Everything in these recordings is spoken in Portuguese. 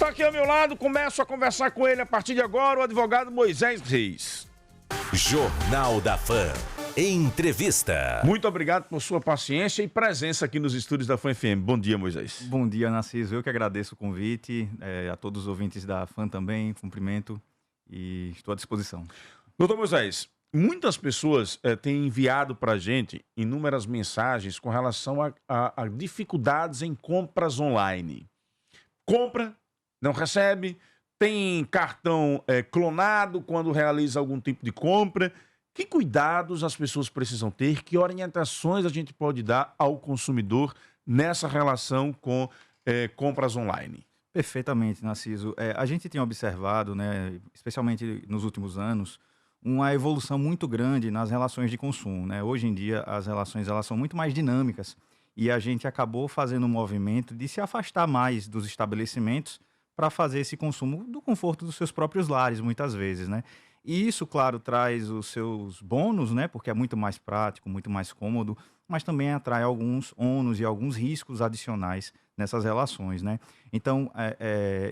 Está aqui ao meu lado, começo a conversar com ele a partir de agora, o advogado Moisés Reis. Jornal da Fã. Entrevista. Muito obrigado por sua paciência e presença aqui nos estúdios da Fã FM. Bom dia, Moisés. Bom dia, Narciso. Eu que agradeço o convite, a todos os ouvintes da Fã também, cumprimento e estou à disposição. Doutor Moisés, muitas pessoas têm enviado para a gente inúmeras mensagens com relação a dificuldades em compras online. Compra, não recebe, tem cartão clonado quando realiza algum tipo de compra. Que cuidados as pessoas precisam ter? Que orientações a gente pode dar ao consumidor nessa relação com compras online? Perfeitamente, Narciso. A gente tem observado, né, especialmente nos últimos anos, uma evolução muito grande nas relações de consumo, né? Hoje em dia as relações elas são muito mais dinâmicas e a gente acabou fazendo um movimento de se afastar mais dos estabelecimentos para fazer esse consumo do conforto dos seus próprios lares, muitas vezes, né? E isso, claro, traz os seus bônus, né? Porque é muito mais prático, muito mais cômodo, mas também atrai alguns ônus e alguns riscos adicionais nessas relações, né? Então,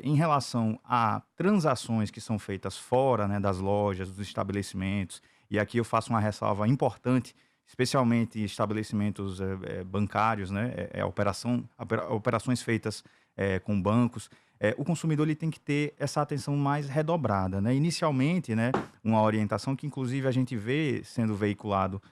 em relação a transações que são feitas fora, né, das lojas, dos estabelecimentos, e aqui eu faço uma ressalva importante, especialmente estabelecimentos bancários, né? Operações feitas com bancos. O consumidor ele tem que ter essa atenção mais redobrada, né? Inicialmente, né, uma orientação que inclusive a gente vê sendo veiculado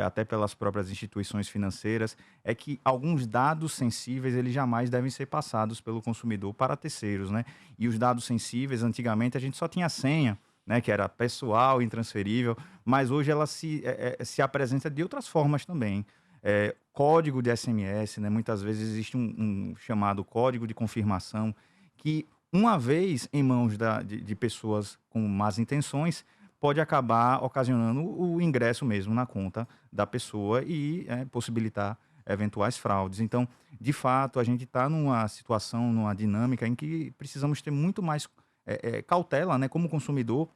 até pelas próprias instituições financeiras, é que alguns dados sensíveis eles jamais devem ser passados pelo consumidor para terceiros, né? E os dados sensíveis, antigamente a gente só tinha a senha, né, que era pessoal, intransferível, mas hoje ela se apresenta de outras formas também. Código de SMS, né? Muitas vezes existe um chamado código de confirmação, que uma vez em mãos de pessoas com más intenções, pode acabar ocasionando o ingresso mesmo na conta da pessoa e possibilitar eventuais fraudes. Então, de fato, a gente está numa situação, numa dinâmica em que precisamos ter muito mais cautela, né, como consumidor,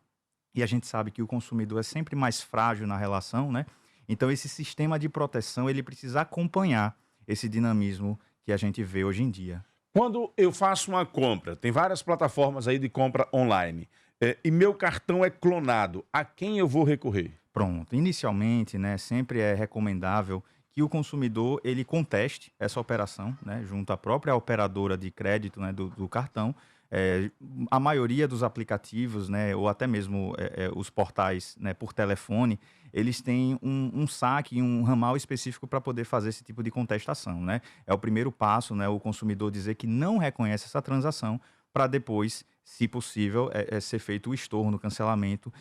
e a gente sabe que o consumidor é sempre mais frágil na relação, né? Então, esse sistema de proteção, ele precisa acompanhar esse dinamismo que a gente vê hoje em dia. Quando eu faço uma compra, tem várias plataformas aí de compra online, e meu cartão é clonado, a quem eu vou recorrer? Pronto. Inicialmente, né, sempre é recomendável que o consumidor ele conteste essa operação, né, junto à própria operadora de crédito, né, do cartão. A maioria dos aplicativos, né, ou até mesmo os portais, né, por telefone, eles têm um saque, um ramal específico para poder fazer esse tipo de contestação, né? É o primeiro passo, né, o consumidor dizer que não reconhece essa transação para depois, se possível, ser feito o estorno, o cancelamento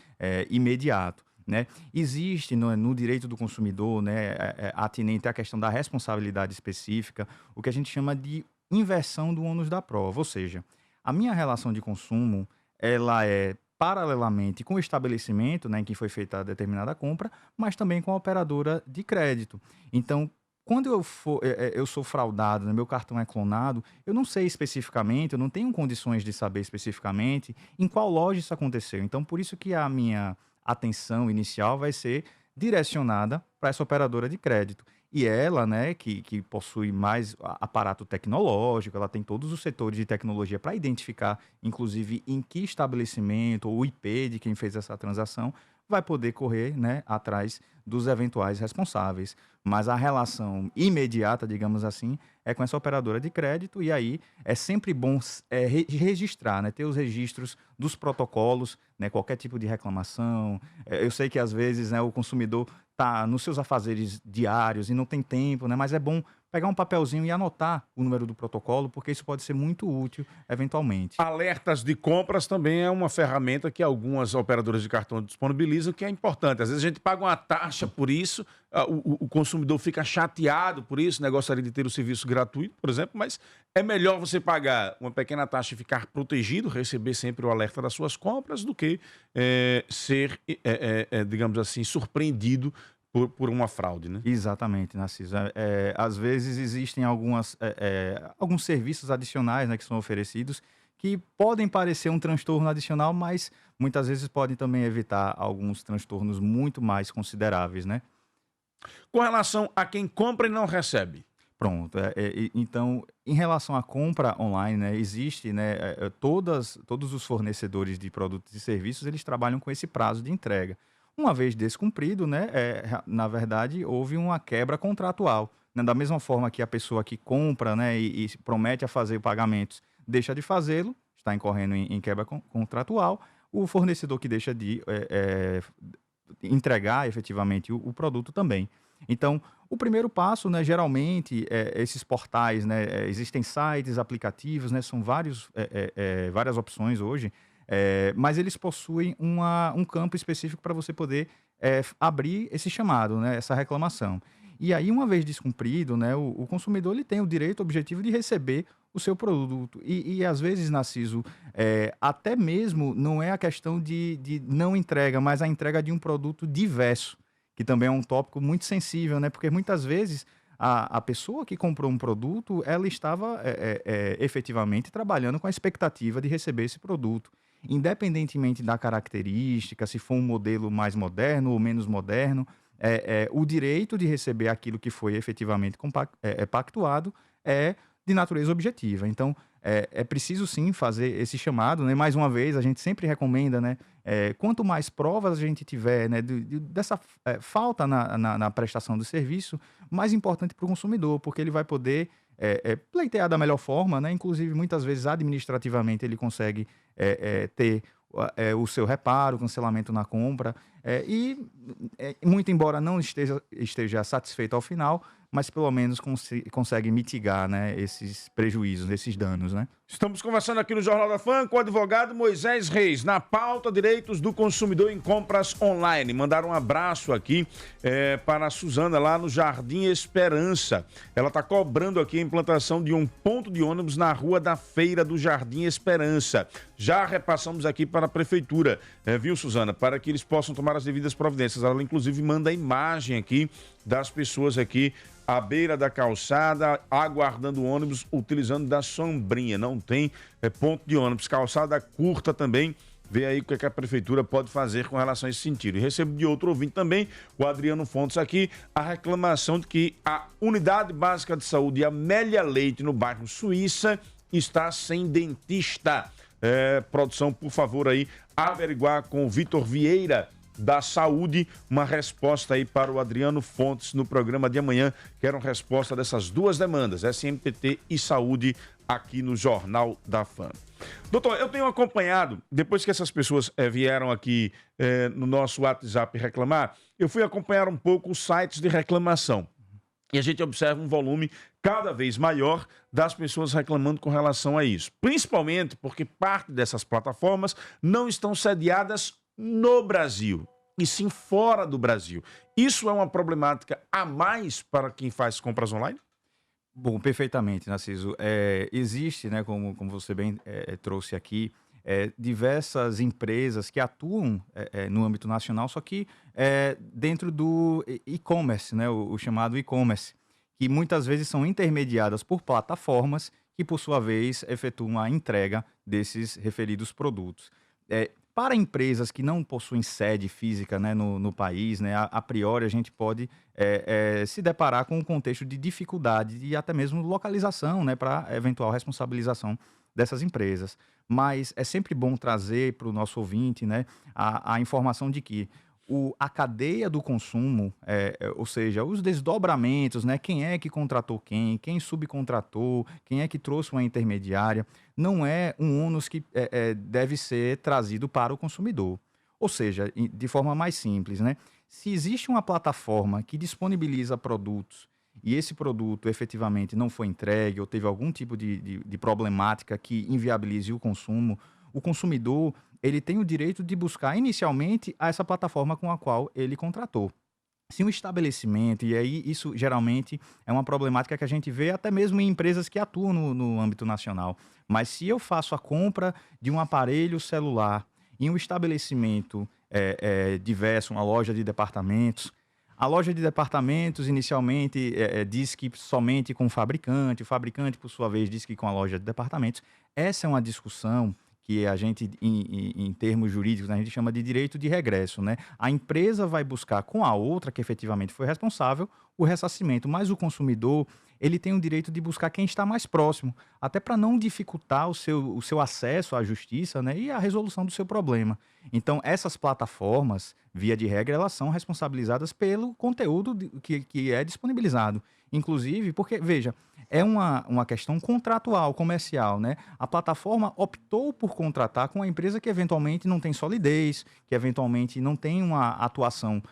imediato, né? Existe no direito do consumidor, né, atinente à questão da responsabilidade específica, o que a gente chama de inversão do ônus da prova, ou seja, a minha relação de consumo, ela é paralelamente com o estabelecimento, né, em que foi feita a determinada compra, mas também com a operadora de crédito. Então, quando eu sou fraudado, né, meu cartão é clonado, eu não sei especificamente, eu não tenho condições de saber especificamente em qual loja isso aconteceu. Então, por isso que a minha atenção inicial vai ser direcionada para essa operadora de crédito. E ela, né, que possui mais aparato tecnológico, ela tem todos os setores de tecnologia para identificar, inclusive, em que estabelecimento ou IP de quem fez essa transação, vai poder correr, né, atrás dos eventuais responsáveis. Mas a relação imediata, digamos assim, é com essa operadora de crédito, e aí é sempre bom registrar, né, ter os registros dos protocolos, né, qualquer tipo de reclamação. Eu sei que às vezes, né, o consumidor está nos seus afazeres diários e não tem tempo, né, mas é bom pegar um papelzinho e anotar o número do protocolo, porque isso pode ser muito útil eventualmente. Alertas de compras também é uma ferramenta que algumas operadoras de cartão disponibilizam, que é importante. Às vezes a gente paga uma taxa por isso, o consumidor fica chateado por isso, né? Gostaria de ter o serviço gratuito, por exemplo, mas é melhor você pagar uma pequena taxa e ficar protegido, receber sempre o alerta das suas compras, do que ser, digamos assim, surpreendido por uma fraude, né? Exatamente, Narciso. Às vezes existem alguns serviços adicionais, né, que são oferecidos que podem parecer um transtorno adicional, mas muitas vezes podem também evitar alguns transtornos muito mais consideráveis, né? Com relação a quem compra e não recebe. Pronto. Então, em relação à compra online, né, existe, né, todos os fornecedores de produtos e serviços, eles trabalham com esse prazo de entrega. Uma vez descumprido, né, na verdade, houve uma quebra contratual. Né, da mesma forma que a pessoa que compra, né, e promete a fazer pagamentos deixa de fazê-lo, está incorrendo em quebra contratual, o fornecedor que deixa de entregar efetivamente o produto também. Então, o primeiro passo, né, geralmente, esses portais, né, existem sites, aplicativos, né, são várias opções hoje, mas eles possuem um campo específico para você poder abrir esse chamado, né, essa reclamação. E aí, uma vez descumprido, né, o consumidor ele tem o direito objetivo de receber o seu produto. E às vezes, Narciso, até mesmo não é a questão de não entrega, mas a entrega de um produto diverso, que também é um tópico muito sensível, né? Porque muitas vezes a pessoa que comprou um produto, ela estava efetivamente trabalhando com a expectativa de receber esse produto. Independentemente da característica, se for um modelo mais moderno ou menos moderno, o direito de receber aquilo que foi efetivamente pactuado é de natureza objetiva. Então, é preciso sim fazer esse chamado, né? Mais uma vez, a gente sempre recomenda, né? Quanto mais provas a gente tiver, né, dessa falta na prestação do serviço, mais importante para o consumidor, porque ele vai poder pleitear da melhor forma, né? Inclusive, muitas vezes, administrativamente, ele consegue ter o seu reparo, cancelamento na compra, muito embora não esteja satisfeito ao final, mas pelo menos consegue mitigar, né, esses prejuízos, esses danos, né? Estamos conversando aqui no Jornal da Fã com o advogado Moisés Reis, na pauta Direitos do Consumidor em Compras Online. Mandaram um abraço aqui para a Suzana, lá no Jardim Esperança. Ela está cobrando aqui a implantação de um ponto de ônibus na Rua da Feira do Jardim Esperança. Já repassamos aqui para a Prefeitura, viu, Suzana? Para que eles possam tomar as devidas providências. Ela, inclusive, manda a imagem aqui das pessoas aqui à beira da calçada, aguardando o ônibus, utilizando da sombrinha. Não tem ponto de ônibus. Calçada curta também. Vê aí o que a Prefeitura pode fazer com relação a esse sentido. E recebo de outro ouvinte também, o Adriano Fontes aqui, a reclamação de que a Unidade Básica de Saúde Amélia Leite, no bairro Suíça, está sem dentista. Produção, por favor, aí, averiguar com o Vitor Vieira, da Saúde, uma resposta aí para o Adriano Fontes no programa de amanhã. Quero uma resposta dessas duas demandas, SMTT e Saúde, aqui no Jornal da Fã. Doutor, eu tenho acompanhado, depois que essas pessoas vieram aqui no nosso WhatsApp reclamar, eu fui acompanhar um pouco os sites de reclamação. E a gente observa um volume cada vez maior das pessoas reclamando com relação a isso. Principalmente porque parte dessas plataformas não estão sediadas no Brasil, e sim fora do Brasil. Isso é uma problemática a mais para quem faz compras online? Bom, perfeitamente, Narciso. Existe, né, como você bem trouxe aqui, diversas empresas que atuam no âmbito nacional, só que dentro do e-commerce, né, o chamado e-commerce, que muitas vezes são intermediadas por plataformas que, por sua vez, efetuam a entrega desses referidos produtos. Para empresas que não possuem sede física, né, no país, né, a priori a gente pode se deparar com um contexto de dificuldade e até mesmo localização, né, para eventual responsabilização dessas empresas. Mas é sempre bom trazer para o nosso ouvinte, né, a informação de que a cadeia do consumo, ou seja, os desdobramentos, né, quem é que contratou quem subcontratou, quem é que trouxe uma intermediária, não é um ônus que deve ser trazido para o consumidor. Ou seja, de forma mais simples, né, se existe uma plataforma que disponibiliza produtos e esse produto efetivamente não foi entregue ou teve algum tipo de problemática que inviabilize o consumo, o consumidor ele tem o direito de buscar inicialmente essa plataforma com a qual ele contratou. Se um estabelecimento, e aí isso geralmente é uma problemática que a gente vê até mesmo em empresas que atuam no âmbito nacional, mas se eu faço a compra de um aparelho celular em um estabelecimento diverso, uma loja de departamentos, a loja de departamentos inicialmente diz que somente com o fabricante por sua vez diz que com a loja de departamentos. Essa é uma discussão que a gente, em termos jurídicos, a gente chama de direito de regresso, né? A empresa vai buscar com a outra, que efetivamente foi responsável, o ressarcimento, mas o consumidor ele tem o direito de buscar quem está mais próximo, até para não dificultar o seu acesso à justiça, né, e a resolução do seu problema. Então, essas plataformas, via de regra, elas são responsabilizadas pelo conteúdo que é disponibilizado. Inclusive, porque, veja, é uma questão contratual, comercial, né? A plataforma optou por contratar com uma empresa que eventualmente não tem solidez, que eventualmente não tem uma atuação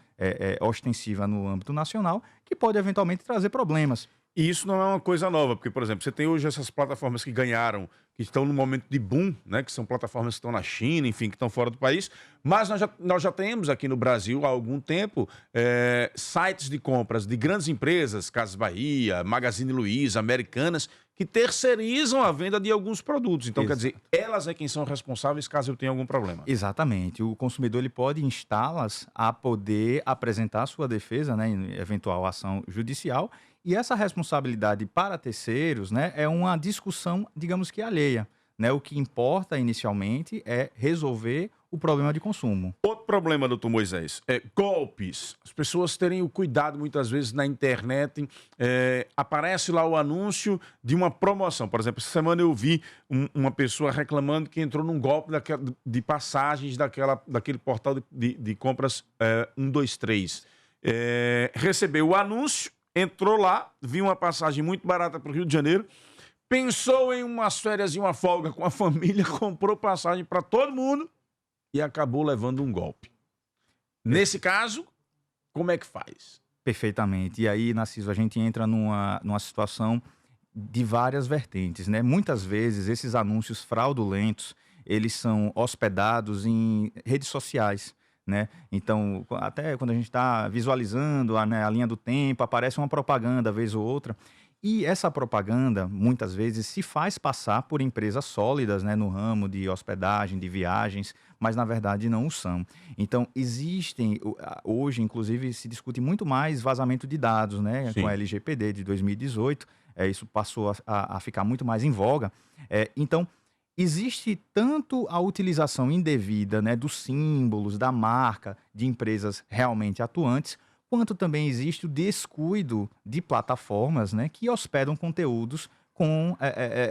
ostensiva no âmbito nacional, que pode eventualmente trazer problemas. E isso não é uma coisa nova, porque, por exemplo, você tem hoje essas plataformas que ganharam, que estão no momento de boom, né? Que são plataformas que estão na China, enfim, que estão fora do país, mas nós já temos aqui no Brasil há algum tempo sites de compras de grandes empresas, Casas Bahia, Magazine Luiza, Americanas, que terceirizam a venda de alguns produtos. Então, quer dizer, elas é quem são responsáveis caso eu tenha algum problema. Exatamente. O consumidor ele pode instá-las a poder apresentar sua defesa, né, em eventual ação judicial, e essa responsabilidade para terceiros, né, é uma discussão, digamos que alheia. Né? O que importa inicialmente é resolver o problema de consumo. Outro problema, doutor Moisés, é golpes. As pessoas terem o cuidado, muitas vezes, na internet, aparece lá o anúncio de uma promoção. Por exemplo, essa semana eu vi uma pessoa reclamando que entrou num golpe de passagens daquele portal de compras 123. Recebeu o anúncio, entrou lá, viu uma passagem muito barata para o Rio de Janeiro, pensou em umas férias e uma folga com a família, comprou passagem para todo mundo e acabou levando um golpe. Nesse caso, como é que faz? Perfeitamente. E aí, Narciso, a gente entra numa situação de várias vertentes, né? Muitas vezes, esses anúncios fraudulentos, eles são hospedados em redes sociais, né? Então, até quando a gente está visualizando a linha do tempo, aparece uma propaganda, vez ou outra. E essa propaganda, muitas vezes, se faz passar por empresas sólidas, né, no ramo de hospedagem, de viagens, mas, na verdade, não o são. Então, hoje, inclusive, se discute muito mais vazamento de dados, né, com a LGPD de 2018, isso passou a ficar muito mais em voga. Então, existe tanto a utilização indevida, né, dos símbolos, da marca, de empresas realmente atuantes, quanto também existe o descuido de plataformas, né, que hospedam conteúdos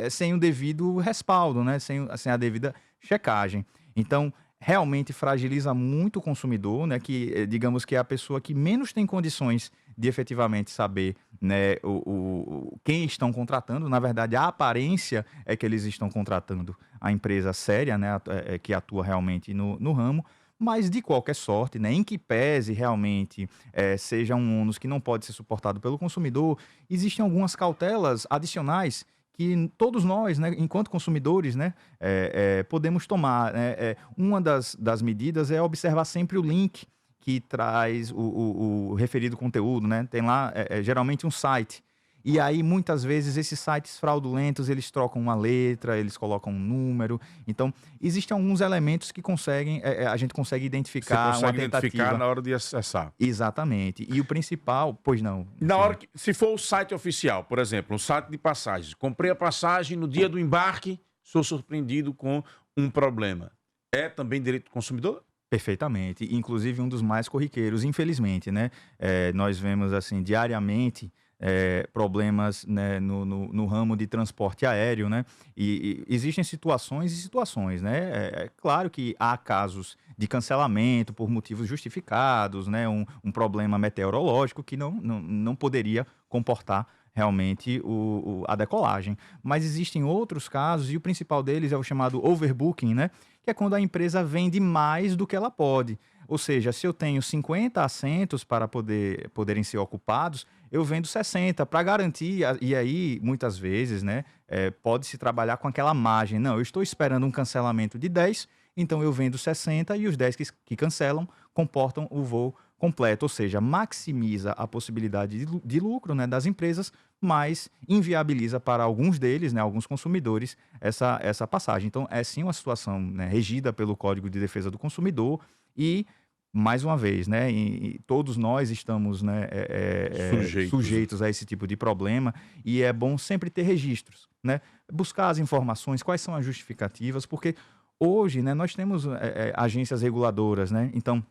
sem o devido respaldo, né, sem a devida checagem. Então, realmente fragiliza muito o consumidor, né, que digamos que é a pessoa que menos tem condições de efetivamente saber, né, quem estão contratando. Na verdade, a aparência é que eles estão contratando a empresa séria, né, que atua realmente no ramo. Mas, de qualquer sorte, né, em que pese realmente seja um ônus que não pode ser suportado pelo consumidor, existem algumas cautelas adicionais que todos nós, né, enquanto consumidores, né, podemos tomar. Né? Uma das medidas é observar sempre o link que traz o referido conteúdo. Né? Tem lá, geralmente, um site. E aí, muitas vezes, esses sites fraudulentos, eles trocam uma letra, eles colocam um número. Então, existem alguns elementos que a gente consegue identificar. Você consegue identificar na hora de acessar. Exatamente. E o principal, pois não. Na hora que, se for o site oficial, por exemplo, um site de passagens, comprei a passagem no dia do embarque, sou surpreendido com um problema. É também direito do consumidor? Perfeitamente. Inclusive, um dos mais corriqueiros, infelizmente, né? Nós vemos, assim, diariamente problemas, né, no ramo de transporte aéreo, né? E existem situações e situações, né? É claro que há casos de cancelamento por motivos justificados, né? Um problema meteorológico que não poderia comportar realmente a decolagem. Mas existem outros casos, e o principal deles é o chamado overbooking, né? Que é quando a empresa vende mais do que ela pode. Ou seja, se eu tenho 50 assentos para poderem ser ocupados, eu vendo 60 para garantir. E aí, muitas vezes, né, pode-se trabalhar com aquela margem. Não, eu estou esperando um cancelamento de 10, então eu vendo 60 e os 10 que cancelam comportam o voo completo. Ou seja, maximiza a possibilidade de lucro, né, das empresas, mas inviabiliza para alguns deles, né, alguns consumidores, essa passagem. Então, é sim uma situação, né, regida pelo Código de Defesa do Consumidor e, mais uma vez, né, todos nós estamos, né, sujeitos a esse tipo de problema, e é bom sempre ter registros, né? Buscar as informações, quais são as justificativas, porque hoje, né, nós temos agências reguladoras, né? Então,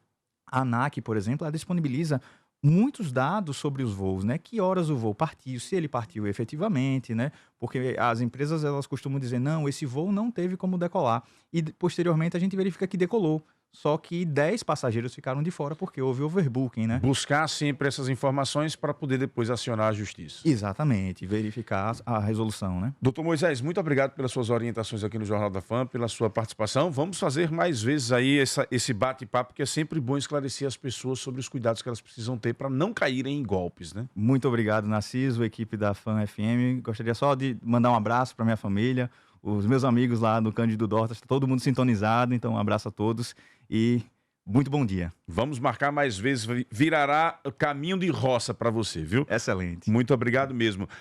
a ANAC, por exemplo, ela disponibiliza muitos dados sobre os voos, né? Que horas o voo partiu, se ele partiu efetivamente, né? Porque as empresas elas costumam dizer, não, esse voo não teve como decolar. E posteriormente a gente verifica que decolou. Só que 10 passageiros ficaram de fora porque houve overbooking, né? Buscar sempre essas informações para poder depois acionar a justiça. Exatamente, verificar a resolução, né? Doutor Moisés, muito obrigado pelas suas orientações aqui no Jornal da Fã, pela sua participação. Vamos fazer mais vezes aí esse bate-papo, porque é sempre bom esclarecer as pessoas sobre os cuidados que elas precisam ter para não caírem em golpes, né? Muito obrigado, Narciso, equipe da Fã FM. Gostaria só de mandar um abraço para minha família, os meus amigos lá no Cândido Dortas, todo mundo sintonizado, então um abraço a todos e muito bom dia. Vamos marcar mais vezes, virará caminho de roça para você, viu? Excelente. Muito obrigado mesmo.